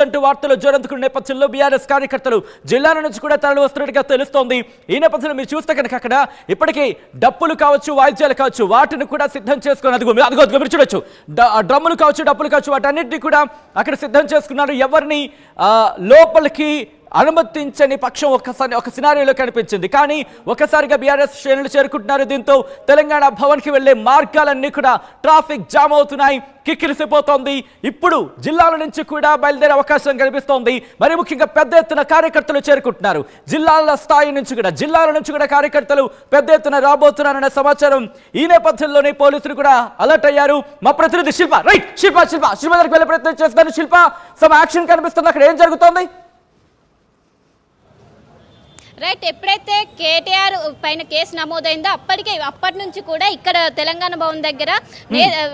అంటూ వార్తలు జోరందుకున్న నేపథ్యంలో బీఆర్ఎస్ కార్యకర్తలు జిల్లాల నుంచి కూడా తరలి వస్తున్నట్టుగా తెలుస్తోంది. ఈ నేపథ్యంలో మీరు చూస్తే కనుక అక్కడ ఇప్పటికీ డప్పులు కావచ్చు, వాయిద్యాలు కావచ్చు, వాటిని కూడా సిద్ధం చేసుకుని అదిగో మీరు చూడొచ్చు. డ్రమ్ములు కావచ్చు, డప్పులు కావచ్చు, వాటన్నిటిని కూడా అక్కడ సిద్ధం చేసుకున్నారు. ఎవరిని లోపలికి అనుమతించని పక్షం ఒక సినారియోలో కనిపించింది. కానీ ఒకసారిగా బీఆర్ఎస్ శ్రేణులు చేరుకుంటున్నారు. దీంతో తెలంగాణ భవన్కి వెళ్లే మార్గాలన్నీ కూడా ట్రాఫిక్ జామ్ అవుతున్నాయి, కిక్కిరిసిపోతోంది. ఇప్పుడు జిల్లాల నుంచి కూడా బయలుదేరే అవకాశం కనిపిస్తోంది. మరి ముఖ్యంగా పెద్ద ఎత్తున కార్యకర్తలు చేరుకుంటున్నారు. జిల్లాల స్థాయి నుంచి కూడా, జిల్లాల నుంచి కూడా కార్యకర్తలు పెద్ద ఎత్తున రాబోతున్నారనే సమాచారం. ఈ నేపథ్యంలోనే పోలీసులు కూడా అలర్ట్ అయ్యారు. మా ప్రతినిధి శిల్ప శిల్ప దగ్గరికి వెళ్ళే ప్రయత్నం చేస్తాను. శిల్ప, సమ్ యాక్షన్ కనిపిస్తుంది, అక్కడ ఏం జరుగుతోంది? రైట్, ఎప్పుడైతే కేటీఆర్ పైన కేసు నమోదైందో అప్పటి నుంచి కూడా ఇక్కడ తెలంగాణ భవన్ దగ్గర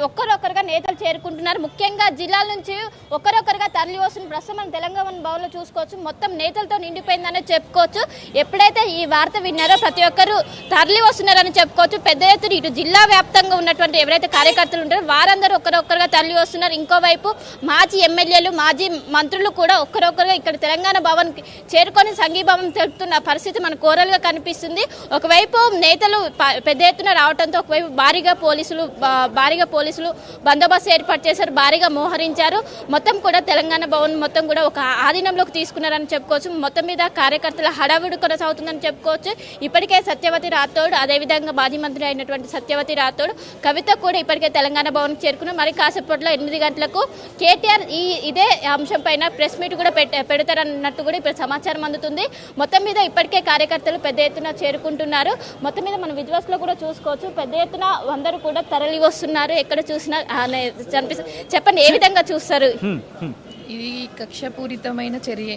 ఒక్కరొక్కరుగా నేతలు చేరుకుంటున్నారు. ముఖ్యంగా జిల్లాల నుంచి ఒక్కరొక్కరుగా తరలి వస్తున్న ప్రస్తుతం మనం తెలంగాణ భవన్లో చూసుకోవచ్చు. మొత్తం నేతలతో నిండిపోయిందని చెప్పుకోవచ్చు. ఎప్పుడైతే ఈ వార్త విన్నారో ప్రతి ఒక్కరు తరలి వస్తున్నారని చెప్పుకోవచ్చు. పెద్ద ఎత్తున ఇటు జిల్లా వ్యాప్తంగా ఉన్నటువంటి ఎవరైతే కార్యకర్తలు ఉంటారో వారందరూ ఒక్కరొక్కరుగా తరలి వస్తున్నారు. ఇంకోవైపు మాజీ ఎమ్మెల్యేలు, మాజీ మంత్రులు కూడా ఒక్కరొక్కరుగా ఇక్కడ తెలంగాణ భవన్ చేరుకొని సంఘీభావం తెలుపుతున్న పరిస్థితి మన కోరలుగా కనిపిస్తుంది. ఒకవైపు నేతలు పెద్ద ఎత్తున రావడంతో ఒకవైపు భారీగా పోలీసులు బందోబస్తు ఏర్పాటు చేశారు, భారీగా మోహరించారు. మొత్తం కూడా తెలంగాణ భవన్ మొత్తం కూడా ఒక ఆధీనంలోకి తీసుకున్నారని చెప్పుకోవచ్చు. మొత్తం మీద కార్యకర్తల హడావుడి కొనసాగుతుందని చెప్పుకోవచ్చు. ఇప్పటికే సత్యవతి రాథోడ్, అదేవిధంగా మాజీ మంత్రి అయినటువంటి సత్యవతి రాథోడ్, కవిత కూడా ఇప్పటికే తెలంగాణ భవన్కి చేరుకున్నారు. మరి కాసేపట్లో 8 గంటలకు కేటీఆర్ ఇదే అంశం పైన ప్రెస్ మీట్ కూడా పెడతారన్నట్టు కూడా ఇప్పుడు సమాచారం అందుతుంది. మొత్తం మీద ఇప్పటికే కార్యకర్తలు పెద్ద ఎత్తున చేరుకుంటున్నారు. మొత్తం మీద మన విజువల్స్ లో కూడా చూసుకోవచ్చు. పెద్ద ఎత్తున అందరూ కూడా తరలి వస్తున్నారు. ఎక్కడ చూసినా చెప్పండి, ఏ విధంగా చూస్తారు? ఇది కక్షపూరితమైన చర్య,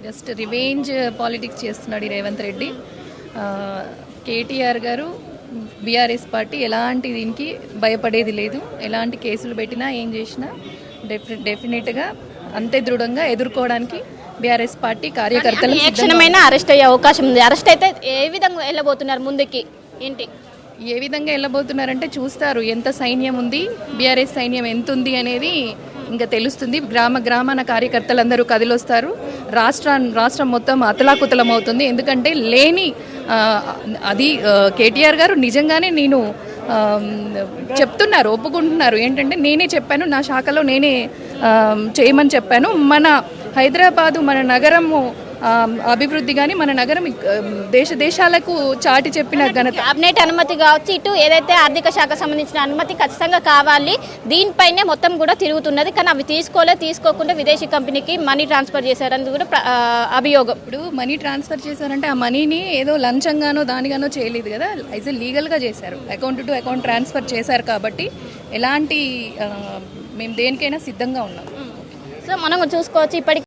జస్ట్ రివెంజ్ పాలిటిక్స్ చేస్తున్నాడు ఈ రేవంత్ రెడ్డి. కేటీఆర్ గారు, బీఆర్ఎస్ పార్టీ ఎలాంటి దీనికి భయపడేది లేదు. ఎలాంటి కేసులు పెట్టినా ఏం చేసినా డెఫినెట్గా అంతే దృఢంగా ఎదుర్కోవడానికి బీఆర్ఎస్ పార్టీ కార్యకర్తలు అరెస్ట్ అయ్యే అవకాశం ఉంది. అరెస్ట్ అయితే ఏ విధంగా వెళ్ళబోతున్నారు ముందుకి? ఏంటి ఏ విధంగా వెళ్ళబోతున్నారంటే చూస్తారు ఎంత సైన్యం ఉంది, బీఆర్ఎస్ సైన్యం ఎంత ఉంది అనేది ఇంకా తెలుస్తుంది. గ్రామాన కార్యకర్తలందరూ కదిలొస్తారు. రాష్ట్రం మొత్తం అతలాకుతలం అవుతుంది. ఎందుకంటే లేని అది కేటీఆర్ గారు నిజంగానే నేను చెప్తున్నారు, ఒప్పుకుంటున్నారు. ఏంటంటే నేనే చెప్పాను, నా శాఖలో నేనే చేయమని చెప్పాను. మన హైదరాబాదు, మన నగరము అభివృద్ధి కానీ మన నగరం దేశాలకు చాటి చెప్పిన ఘనత. క్యాబినెట్ అనుమతి కావచ్చు, ఇటు ఏదైతే ఆర్థిక శాఖ సంబంధించిన అనుమతి ఖచ్చితంగా కావాలి. దీనిపైనే మొత్తం కూడా తిరుగుతున్నది. కానీ అవి తీసుకోకుండా విదేశీ కంపెనీకి మనీ ట్రాన్స్ఫర్ చేశారని కూడా అభియోగం. ఇప్పుడు మనీ ట్రాన్స్ఫర్ చేశారంటే ఆ మనీని ఏదో లంచంగానో దానిగానో చేయలేదు కదా, అయితే లీగల్గా చేశారు. అకౌంట్ టు అకౌంట్ ట్రాన్స్ఫర్ చేశారు. కాబట్టి ఎలాంటి మేము దేనికైనా సిద్ధంగా ఉన్నాం. సో మనం చూసుకోవచ్చు. ఇప్పటికి